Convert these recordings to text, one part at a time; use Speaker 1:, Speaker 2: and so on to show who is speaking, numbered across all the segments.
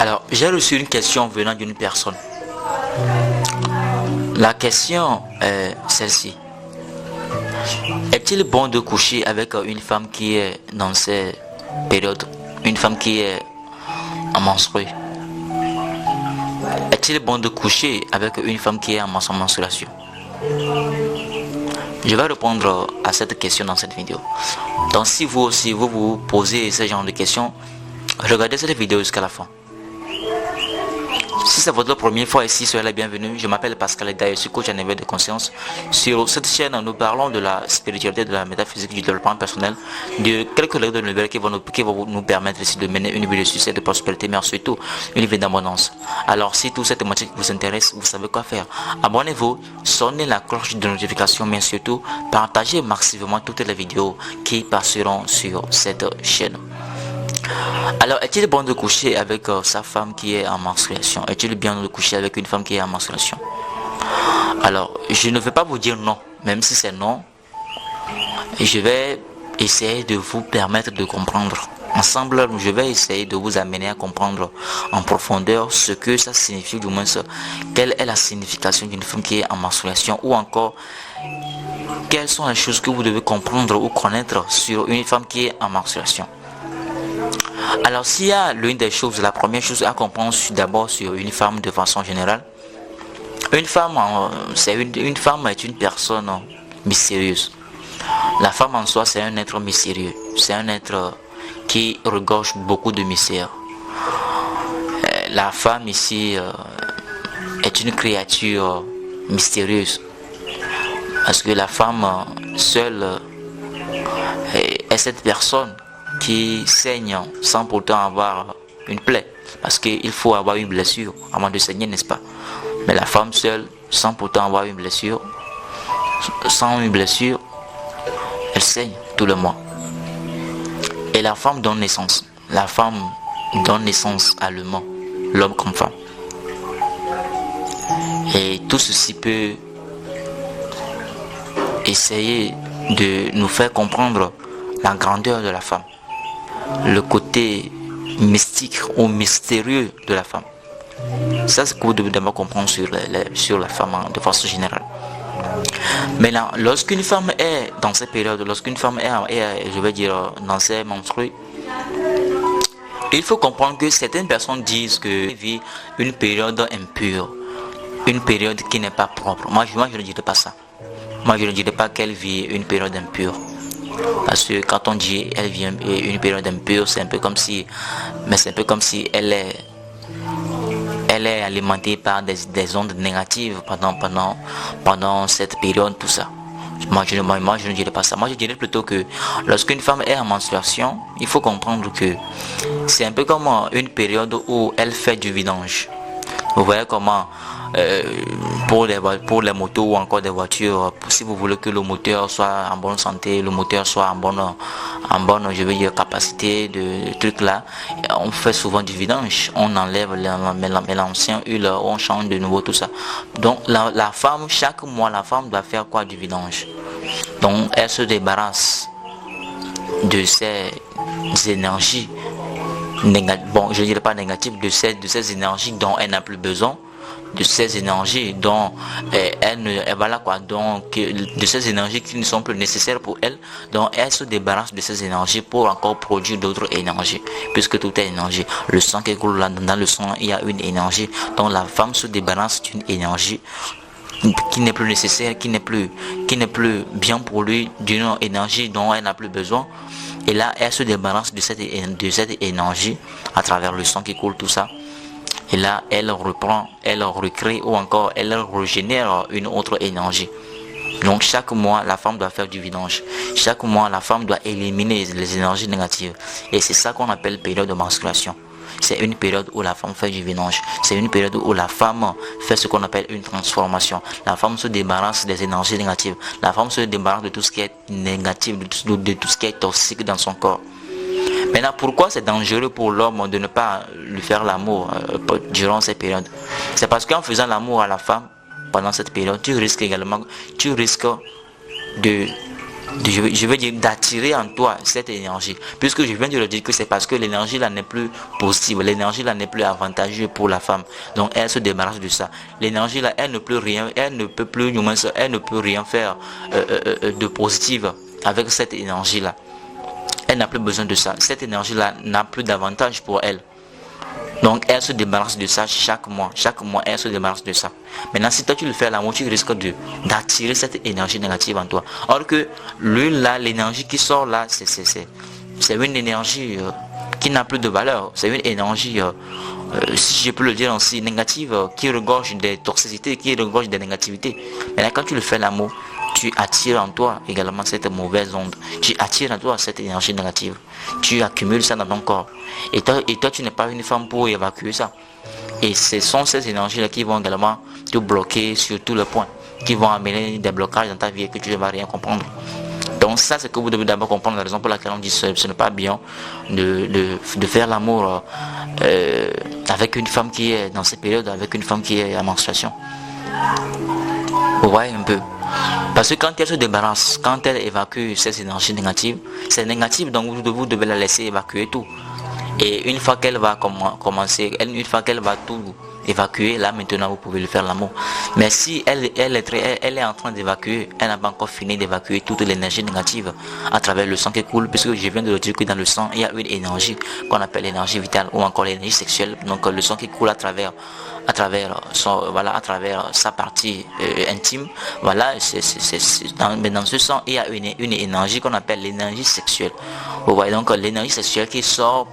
Speaker 1: Alors, j'ai reçu une question venant d'une personne. La question est celle-ci. Est-il bon de coucher avec une femme qui est dans ces périodes, une femme qui est en menstruée? Est-il bon de coucher avec une femme qui est en menstruation? Je vais répondre à cette question dans cette vidéo. Donc si vous aussi vous posez ce genre de questions, regardez cette vidéo jusqu'à la fin. Si c'est votre première fois ici, soyez la bienvenue. Je m'appelle Pascal Eda, je suis coach en éveil de conscience. Sur cette chaîne, nous parlons de la spiritualité, de la métaphysique, du développement personnel, de quelques leçons de nouvelles qui vont nous permettre ici de mener une vie de succès, de prospérité, mais surtout une vie d'abondance. Alors si toute cette thématique vous intéresse, vous savez quoi faire. Abonnez-vous, sonnez la cloche de notification, mais surtout partagez massivement toutes les vidéos qui passeront sur cette chaîne. Alors, est-il bon de coucher avec sa femme qui est en menstruation? Est-il bien de coucher avec une femme qui est en menstruation? Alors, je ne vais pas vous dire non, même si c'est non. Je vais essayer de vous permettre de comprendre. Ensemble, je vais essayer de vous amener à comprendre en profondeur ce que ça signifie, du moins quelle est la signification d'une femme qui est en menstruation, ou encore quelles sont les choses que vous devez comprendre ou connaître sur une femme qui est en menstruation. Alors s'il y a l'une des choses, la première chose à comprendre d'abord sur une femme de façon générale, une femme est une personne mystérieuse. La femme en soi, c'est un être mystérieux, c'est un être qui regorge beaucoup de mystères. La femme ici est une créature mystérieuse, parce que la femme seule est cette personne qui saigne sans pourtant avoir une plaie, parce qu'il faut avoir une blessure avant de saigner, n'est-ce pas? Mais la femme seule, sans pourtant avoir une blessure, elle saigne tout le mois. Et la femme donne naissance. La femme donne naissance à l'humain, l'homme comme femme. Et tout ceci peut essayer de nous faire comprendre la grandeur de la femme, le côté mystique ou mystérieux de la femme. Ça, c'est ce que vous devez d'abord comprendre sur la femme de façon générale. Maintenant, lorsqu'une femme est dans cette période, lorsqu'une femme est, je vais dire, dans ses menstrues, il faut comprendre que certaines personnes disent que vit une période impure, une période qui n'est pas propre. Moi, je ne dirais pas ça. Moi, je ne dirais pas qu'elle vit une période impure. Parce que quand on dit elle vient une période impure, c'est un peu comme si elle est alimentée par des ondes négatives pendant cette période, tout ça. Moi je ne dirais pas ça. Moi je dirais plutôt que lorsqu'une femme est en menstruation, il faut comprendre que c'est un peu comme une période où elle fait du vidange. Vous voyez comment pour les motos ou encore des voitures, si vous voulez que le moteur soit en bonne santé, le moteur soit en bonne je veux dire capacité de truc là, on fait souvent du vidange, on enlève l'ancien huile, on change de nouveau tout ça. Donc la femme, chaque mois la femme doit faire quoi? Du vidange. Donc elle se débarrasse de ces énergies bon, je ne dirais pas négatives, de ces énergies dont elle n'a plus besoin, de ces énergies dont de ces énergies qui ne sont plus nécessaires pour elle, donc elle se débarrasse de ces énergies pour encore produire d'autres énergies, puisque tout est énergie. Le sang qui coule là, dans le sang, il y a une énergie, donc la femme se débarrasse d'une énergie qui n'est plus nécessaire, qui n'est plus bien pour lui, d'une énergie dont elle n'a plus besoin. Et là, elle se débarrasse de cette énergie à travers le sang qui coule, tout ça. Et là, elle reprend, elle recrée ou encore elle régénère une autre énergie. Donc chaque mois, la femme doit faire du vidange. Chaque mois, la femme doit éliminer les énergies négatives. Et c'est ça qu'on appelle période de menstruation. C'est une période où la femme fait du vidange. C'est une période où la femme fait ce qu'on appelle une transformation. La femme se débarrasse des énergies négatives. La femme se débarrasse de tout ce qui est négatif, de tout ce qui est toxique dans son corps. Maintenant, pourquoi c'est dangereux pour l'homme de ne pas lui faire l'amour durant cette période? C'est parce qu'en faisant l'amour à la femme pendant cette période, tu risques de je veux dire d'attirer en toi cette énergie, puisque je viens de le dire que c'est parce que l'énergie là n'est plus positive, l'énergie là n'est plus avantageuse pour la femme, donc elle se débarrasse de ça. L'énergie là, elle ne peut rien, elle ne peut plus, elle ne peut rien faire de positive avec cette énergie là. Elle n'a plus besoin de ça, cette énergie là n'a plus d'avantage pour elle. Donc elle se débarrasse de ça chaque mois elle se débarrasse de ça. Maintenant si toi tu le fais à l'amour, tu risques d'attirer cette énergie négative en toi. Or que l'huile là, l'énergie qui sort là, c'est une énergie qui n'a plus de valeur. C'est une énergie, si je peux le dire ainsi, négative, qui regorge des toxicités, qui regorge des négativités. Maintenant quand tu le fais à l'amour, tu attires en toi également cette mauvaise onde. Tu attires en toi cette énergie négative. Tu accumules ça dans ton corps. Et toi tu n'es pas une femme pour évacuer ça. Et ce sont ces énergies-là qui vont également te bloquer sur tous les points, qui vont amener des blocages dans ta vie et que tu ne vas rien comprendre. Donc ça, c'est que vous devez d'abord comprendre la raison pour laquelle on dit ce n'est pas bien de faire l'amour avec une femme qui est dans ces périodes, avec une femme qui est en menstruation. Vous voyez un peu. Parce que quand elle se débarrasse, quand elle évacue ces énergies négatives, c'est négatif, donc vous devez la laisser évacuer tout. Et une fois qu'elle va commencer, une fois qu'elle va tout évacuer, là maintenant vous pouvez le faire l'amour. Mais si elle est en train d'évacuer, elle n'a pas encore fini d'évacuer toute l'énergie négative à travers le sang qui coule, puisque je viens de le dire que dans le sang il y a une énergie qu'on appelle l'énergie vitale ou encore l'énergie sexuelle. Donc le sang qui coule à travers sa partie intime, voilà, dans ce sang il y a une énergie qu'on appelle l'énergie sexuelle. Vous voyez, donc l'énergie sexuelle qui sort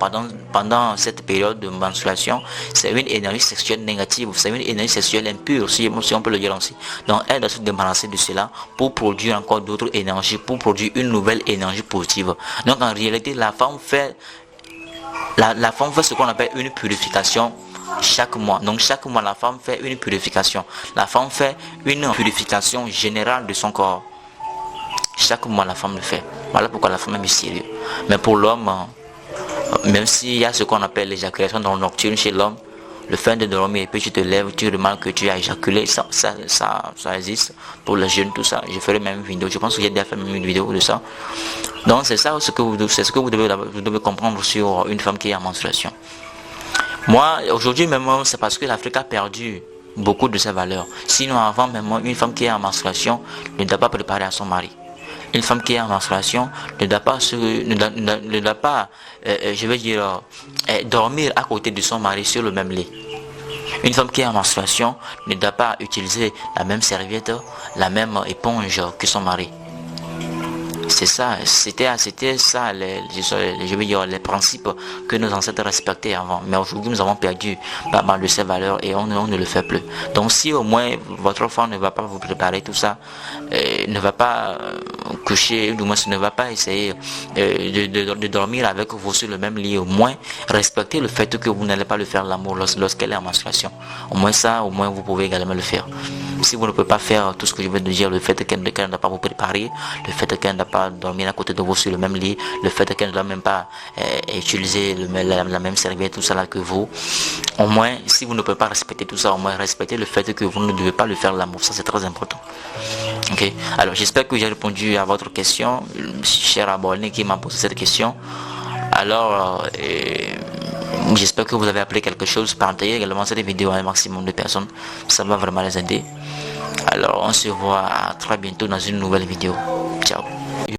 Speaker 1: pendant cette période de menstruation, c'est une énergie sexuelle négative, c'est une énergie sexuelle impure, si on peut le dire ainsi. Donc elle doit se débarrasser de cela pour produire encore d'autres énergies, pour produire une nouvelle énergie positive. Donc en réalité, la femme fait ce qu'on appelle une purification chaque mois. Donc chaque mois la femme fait une purification. La femme fait une purification générale de son corps. Chaque mois la femme le fait. Voilà pourquoi la femme est mystérieuse. Mais pour l'homme, même s'il y a ce qu'on appelle l'éjaculation nocturne chez l'homme, le fait de dormir et puis tu te lèves, tu remarques que tu as éjaculé, ça existe pour les jeunes, tout ça. Je ferai même une vidéo, je pense que j'ai déjà fait même une vidéo de ça. Donc c'est ça ce que vous devez comprendre sur une femme qui est en menstruation. Moi, aujourd'hui même, c'est parce que l'Afrique a perdu beaucoup de ses valeurs. Sinon, avant même, une femme qui est en menstruation ne doit pas préparer à son mari. Une femme qui est en menstruation ne doit pas, dormir à côté de son mari sur le même lit. Une femme qui est en menstruation ne doit pas utiliser la même serviette, la même éponge que son mari. C'est ça, c'était ça les principes que nos ancêtres respectaient avant. Mais aujourd'hui, nous avons perdu pas mal de ces valeurs et on ne le fait plus. Donc si au moins votre femme ne va pas vous préparer tout ça, ne va pas coucher, du moins ne va pas essayer de dormir avec vous sur le même lit, au moins respectez le fait que vous n'allez pas le faire l'amour lorsqu'elle est en menstruation. Au moins ça, vous pouvez également le faire. Si vous ne pouvez pas faire tout ce que je viens de dire, le fait qu'elle ne doit pas vous préparer, le fait qu'elle ne doit pas dormir à côté de vous sur le même lit, le fait qu'elle ne doit même pas utiliser la même serviette, tout ça là que vous, au moins, si vous ne pouvez pas respecter tout ça, au moins respectez le fait que vous ne devez pas le faire l'amour. Ça c'est très important. Ok. Alors j'espère que j'ai répondu à votre question, cher abonné qui m'a posé cette question. Alors j'espère que vous avez appris quelque chose. Partagez également cette vidéo à un maximum de personnes. Ça va vraiment les aider. Alors on se voit très bientôt dans une nouvelle vidéo. Ciao.